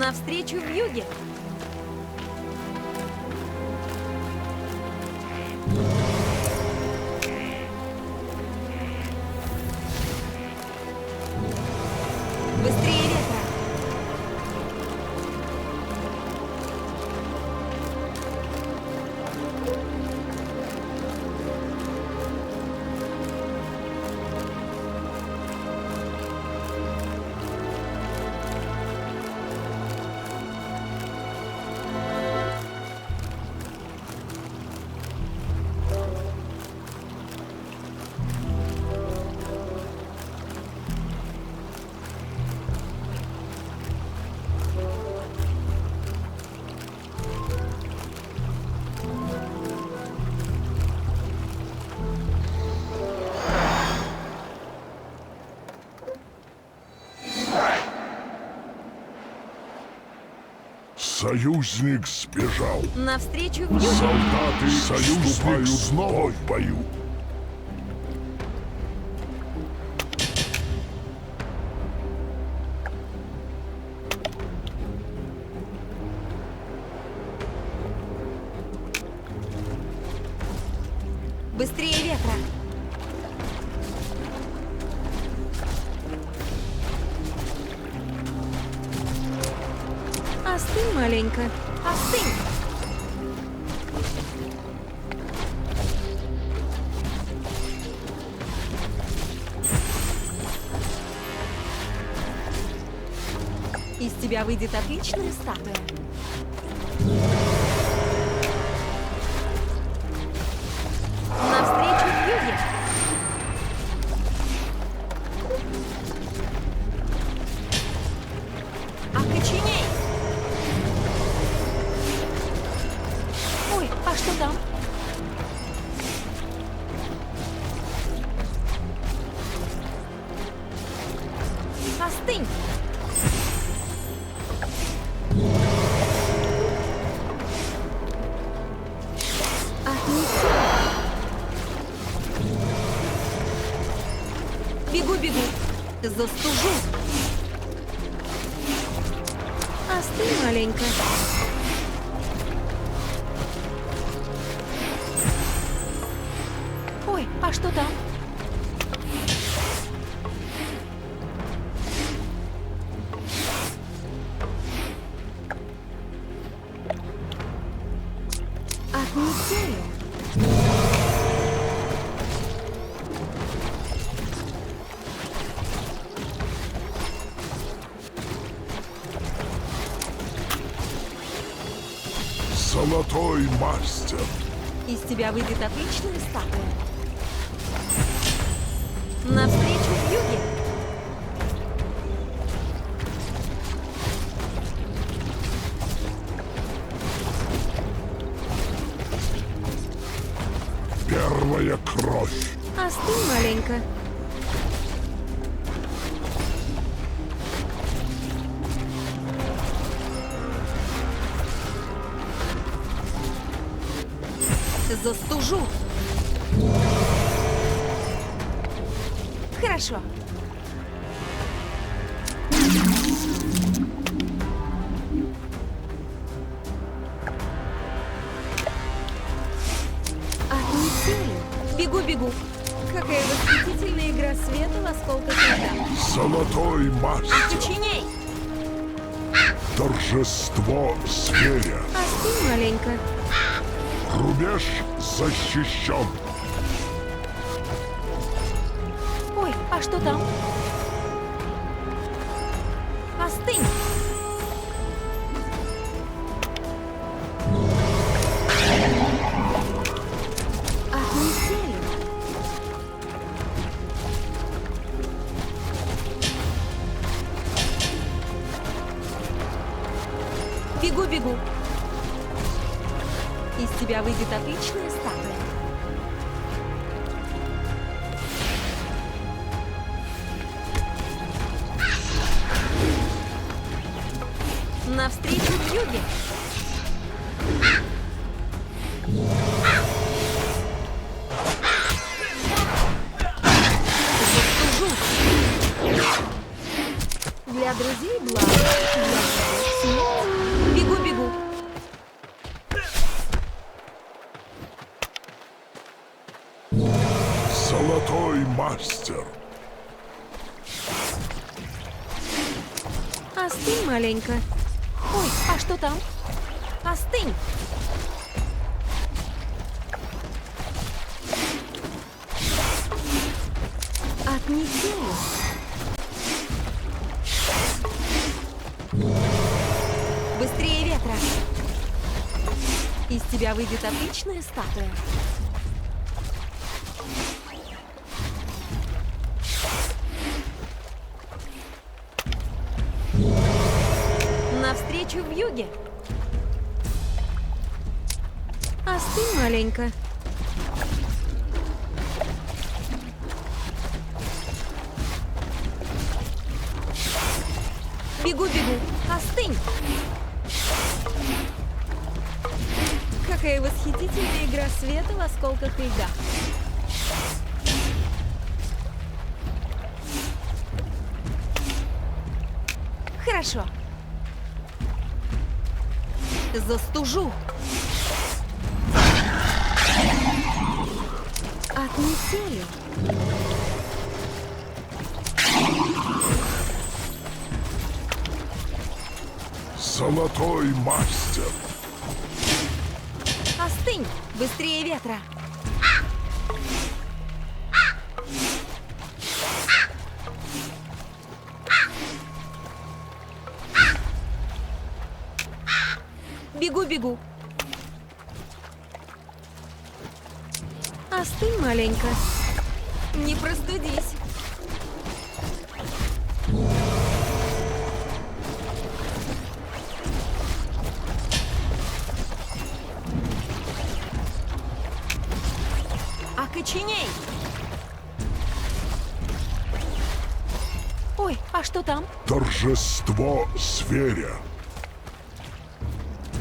Навстречу вьюге. Быстрее ветра. Союзник сбежал. Навстречу вьюге. Солдаты союзник снова в бою. Быстрее ветра. Остынь маленько. Остынь. Из тебя выйдет отличная статуя. Навстречу вьюге. Окоченей. Ой, а что там? Остынь. Отнеси. Бегу. Застужу. Остынь маленько. Ой, а что там? Отнеси. Золотой мастер. Из тебя выйдет отличная статуя. Навстречу вьюге. Первая кровь. Остынь маленько. Застужу. Хорошо. Отнеси. Бегу. Какая восхитительная игра света в осколках льда. Золотой мастер. Окоченей. Торжество зверя. Остынь маленько. Рубеж защищен. Ой, а что там? Остынь. Отнеси. Бегу. Из тебя выйдет отличная статуя. Навстречу вьюге. Застужу. Для друзей благо. смерть. Бегу. Золотой мастер. Остынь маленько. Ой, а что там? Остынь. Отнесем. Быстрее ветра. Из тебя выйдет отличная статуя. Навстречу вьюге. Остынь маленько. Бегу. Остынь. Какая восхитительная игра света в осколках льда. Хорошо. Застужу. От метели. Золотой мастер. Остынь. Быстрее ветра. Бегу. Остынь маленько. Не простудись. Окоченей. Ой, а что там? Торжество зверя.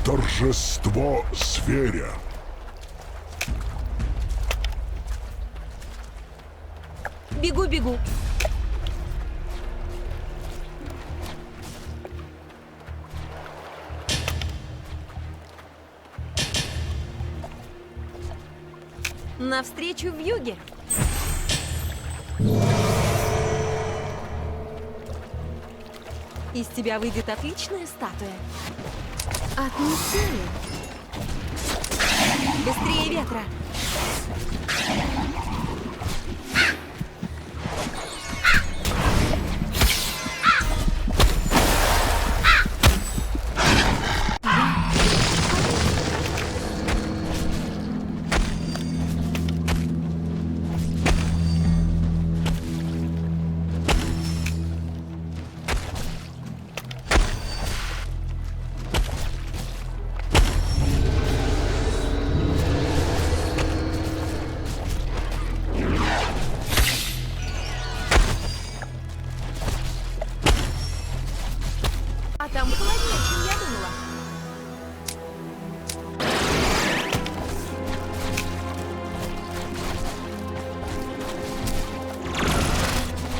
Торжество зверя. Бегу. Навстречу вьюге. Из тебя выйдет отличная статуя. Отнесение. Быстрее ветра. А там холоднее, чем я думала.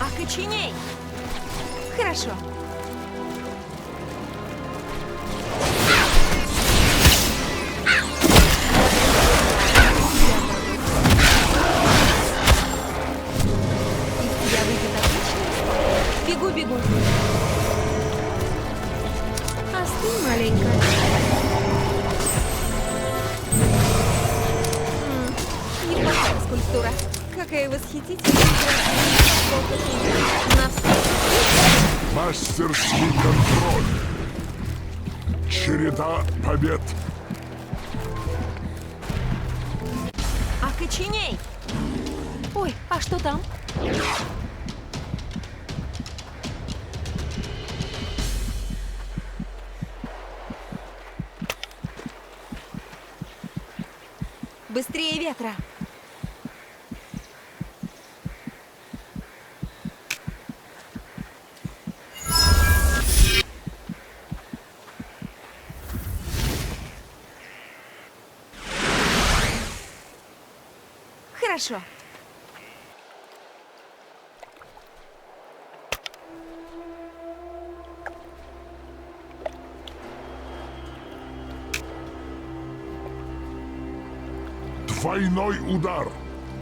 Окоченей. Хорошо. Из тебя выйдет отлично. Бегу. Остынь маленько. Неплохая скульптура. Какая восхитительная игра. Навстречу. Мастерский контроль. Череда побед. Окоченей. Ой, а что там? Быстрее ветра. Хорошо. Двойной удар.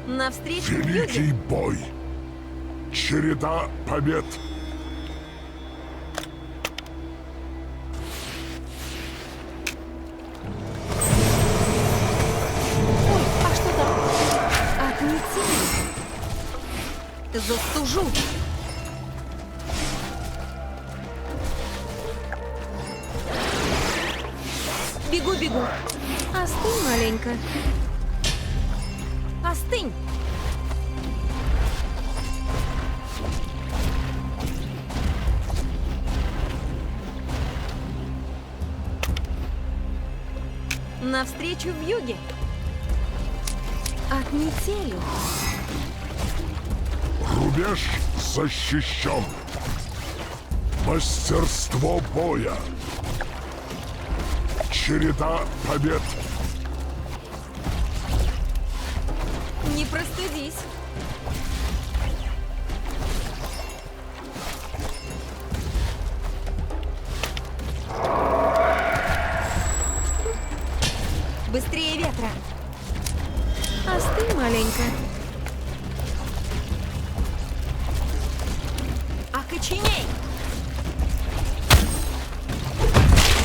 Навстречу Великий вьюге. бой. Череда побед. Ой, а что там? Отметили. Застужу. Бегу, бегу. Остынь маленько. Остынь. Навстречу вьюге. От метели. Рубеж защищен. Мастерство боя. Череда побед. Не простудись. Быстрее ветра. Остынь маленько. Окоченей.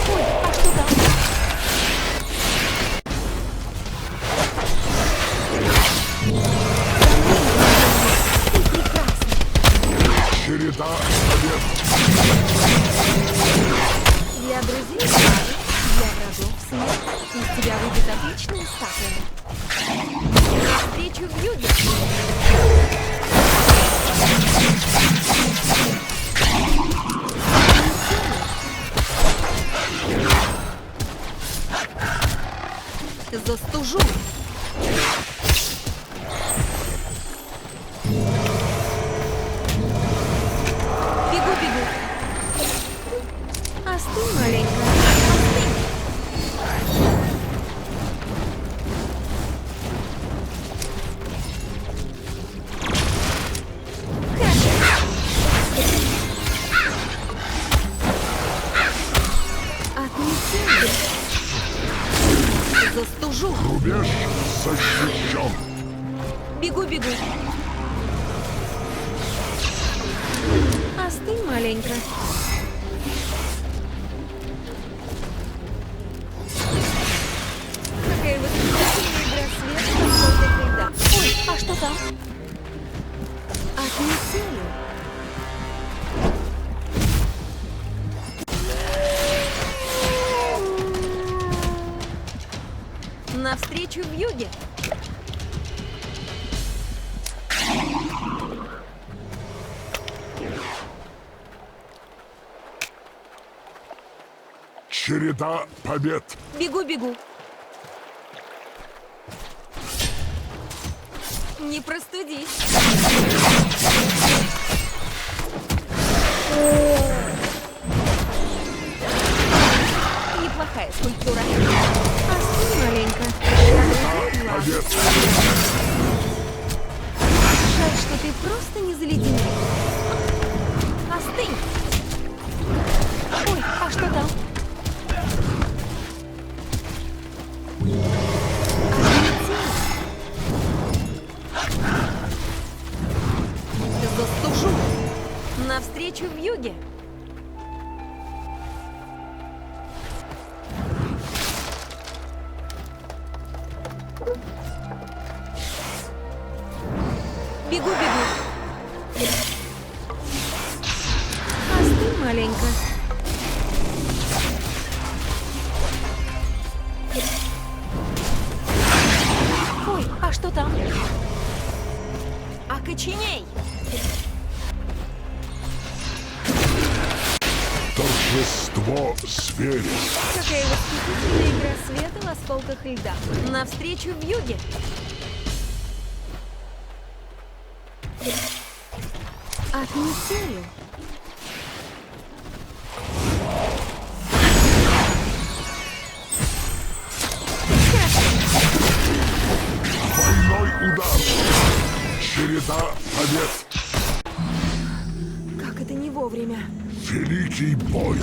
Ой, а что там? Ты прекрасна. Череда побед. Для друзей славы, для врагов смерть. Из тебя выйдет отличная статуя. Навстречу вьюге. Застужу. Бегу, бегу. Остынь маленько. Остынь. Отметили. Застужу. Рубеж защищен. Бегу, бегу. Остынь маленько. Какая восхитительная игра света на скольких льда. Ой, а что там? Отметили. Навстречу вьюге. Череда побед. Бегу, бегу. Не простудись. Неплохая скульптура. Остынь маленько. Череда побед. Жаль, что ты просто не заледенел. Остынь. Ой, а что там? Застужу. Навстречу вьюге. Бегу, бегу. Остынь маленько. Ой, а что там? Окоченей. Торжество зверя. Какая восхитительная игра света в осколках льда. Навстречу вьюге. От метели. Двойной удар. Череда побед. Как это не вовремя. Великий бой.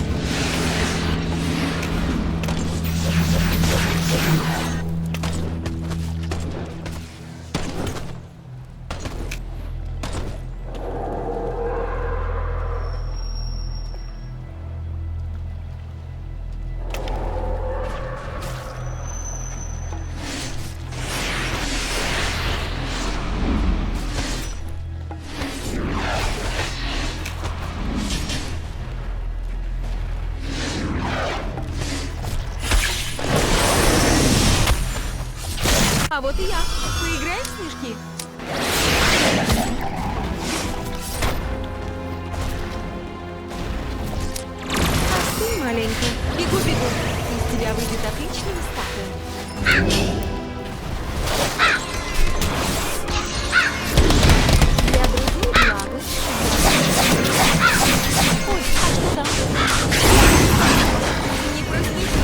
снежки? Остынь маленько. Бегу-бегу. Из тебя выйдет отличная статуя. Для друзей благо. Ой, а что там? Не простите.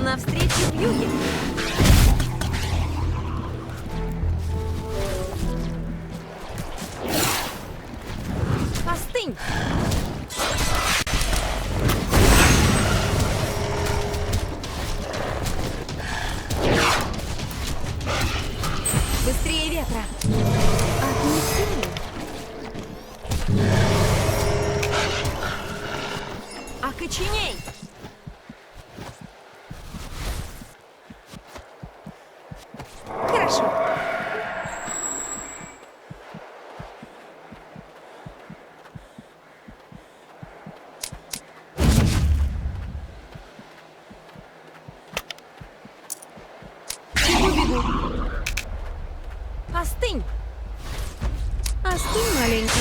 Навстречу вьюге. Остынь. Быстрее ветра. Отнеси. Окоченей. Хорошо. Бегу-бегу. Остынь. Остынь маленько.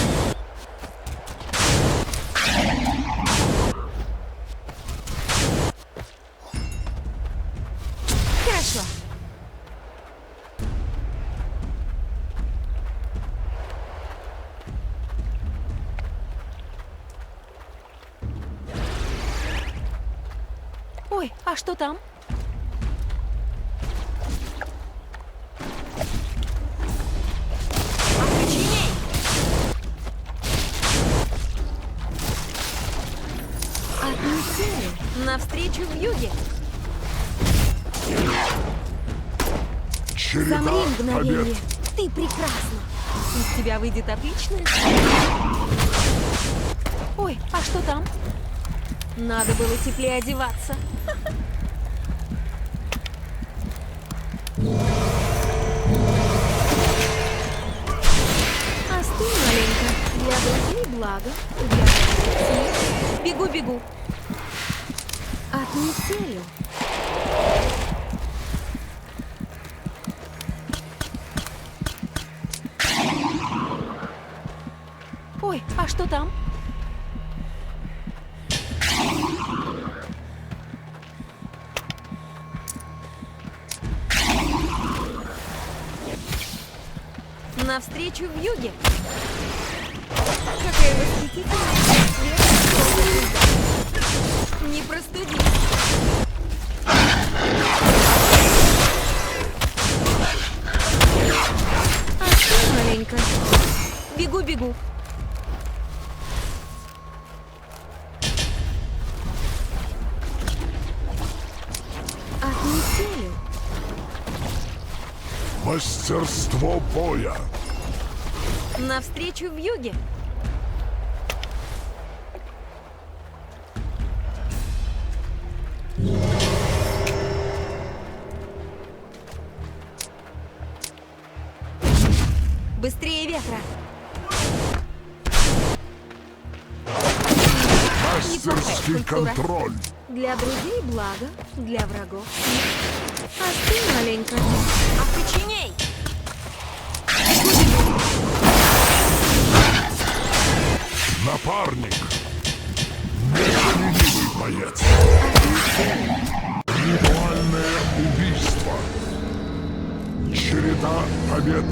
Хорошо. Ой, а что там? Окоченей! Отнеси навстречу вьюге. Череда Замри мгновение. побед. Ты прекрасна. Из тебя выйдет отличная. Ой, а что там? Надо было теплее одеваться. Остынь маленько. Для друзей благо. Для друзей. Бегу-бегу. Отнеси. Ой, а что там? Навстречу вьюге. Какая восхитительная свет. Не простудись. Остынь маленько. Бегу-бегу. Отнеси. Мастерство боя. Навстречу вьюге. Быстрее ветра. Мастерский скульптура. контроль. Для друзей благо, для врагов. Остынь маленько. Окоченей. Напарник. Незаменимый боец. Ритуальное убийство. Череда побед.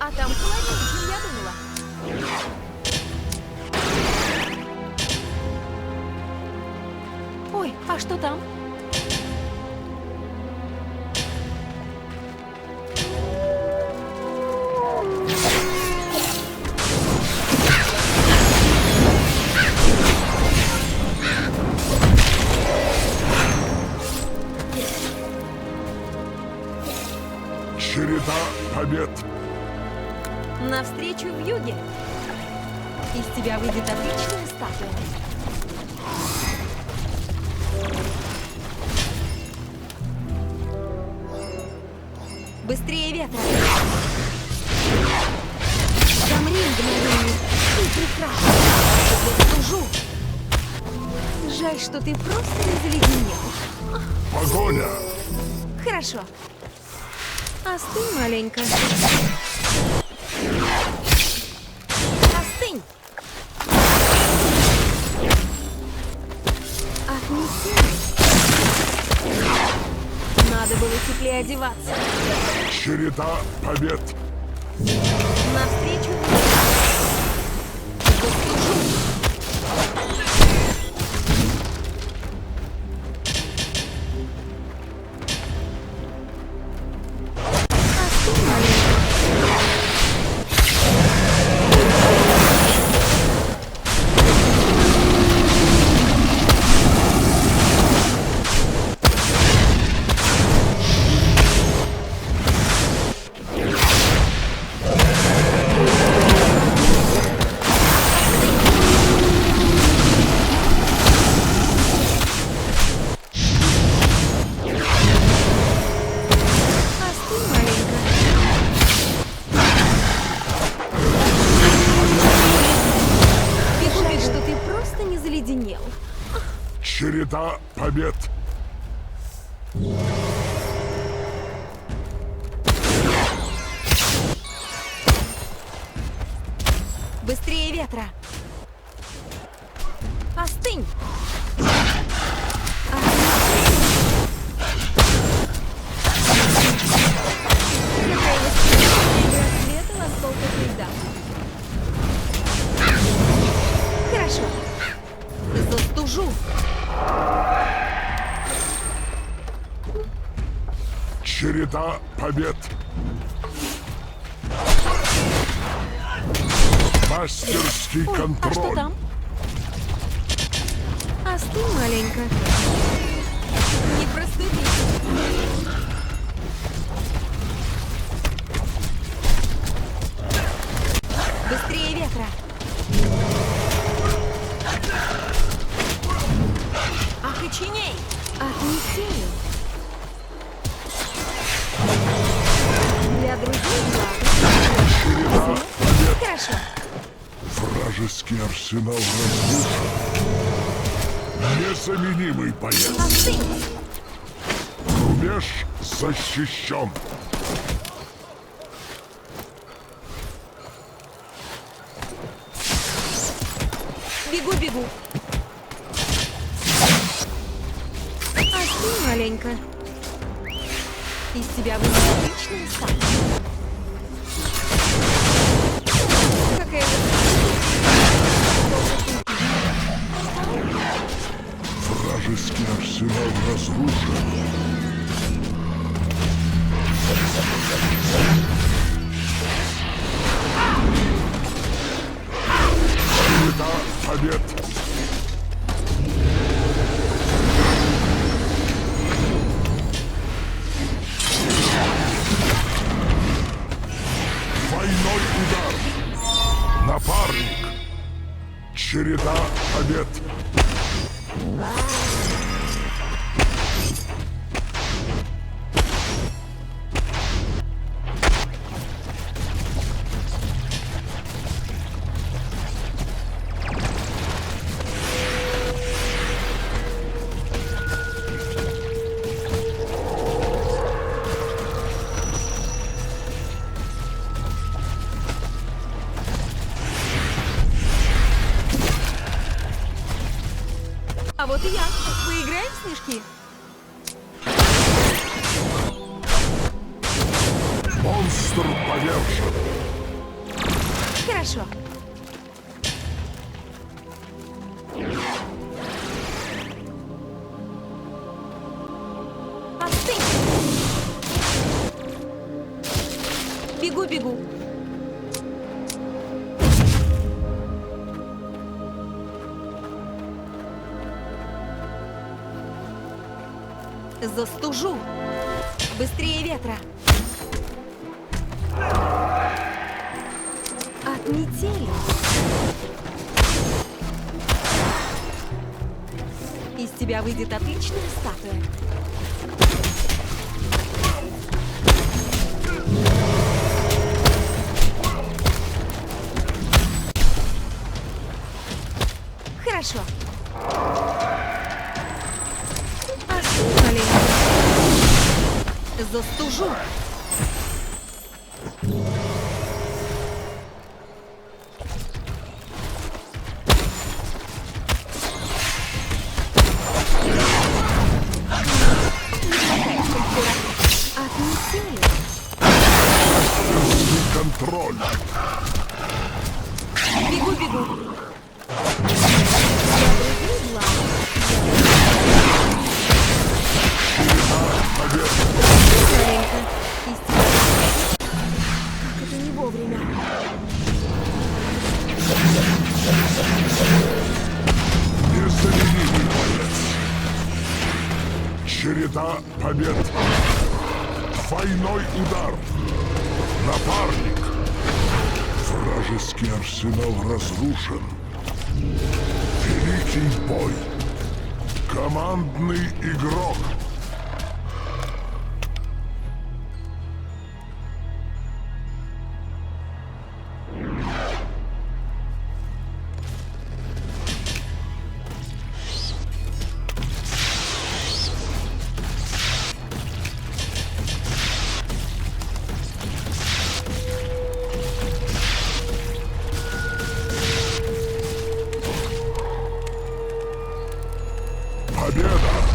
А там холоднее, чем я думала. Ой, а что там? Череда побед. Навстречу в юге. Из тебя выйдет отличная статуя. Быстрее ветра. Замри мгновение. Ты прекрасна. Я служу. Жаль, что ты просто не заледенел. Погоня. Хорошо. Остынь маленько. Остынь. Отнеси. Надо было теплее одеваться. Череда побед. Навстречу. Остынь маленько. Остынь маленько. Жаль, что ты просто не заледенел. Череда побед. Быстрее ветра. Остынь. Какая восхитительная рассвета на столках льда. Хорошо. Застужу. Череда побед. Мастерский Ой, а что контроль. там? Остынь маленько. Не простуди. Быстрее ветра. Окоченей. Отнеси. Для друзей благо. Хорошо. Вражеский арсенал разрушен. Незаменимый боец. Остынь. Рубеж защищен. Бегу. Остынь маленько. Из тебя выйдет отличная статуя. Какая Вражеский арсенал разрушен. Череда побед. Двойной удар. Напарник. Череда побед. А вот и я. Поиграем в снежки? Монстр повержен. Хорошо. Остынь. Бегу. Застужу. Быстрее ветра. От метели. Из тебя выйдет отличная статуя. Хорошо. Остыли. Застужу. Отметили. Контроль. Бегу. Как это не вовремя. Незаменимый боец. Череда побед. Двойной удар. Напарник. Вражеский арсенал разрушен. Великий бой. Командный игрок. Победа!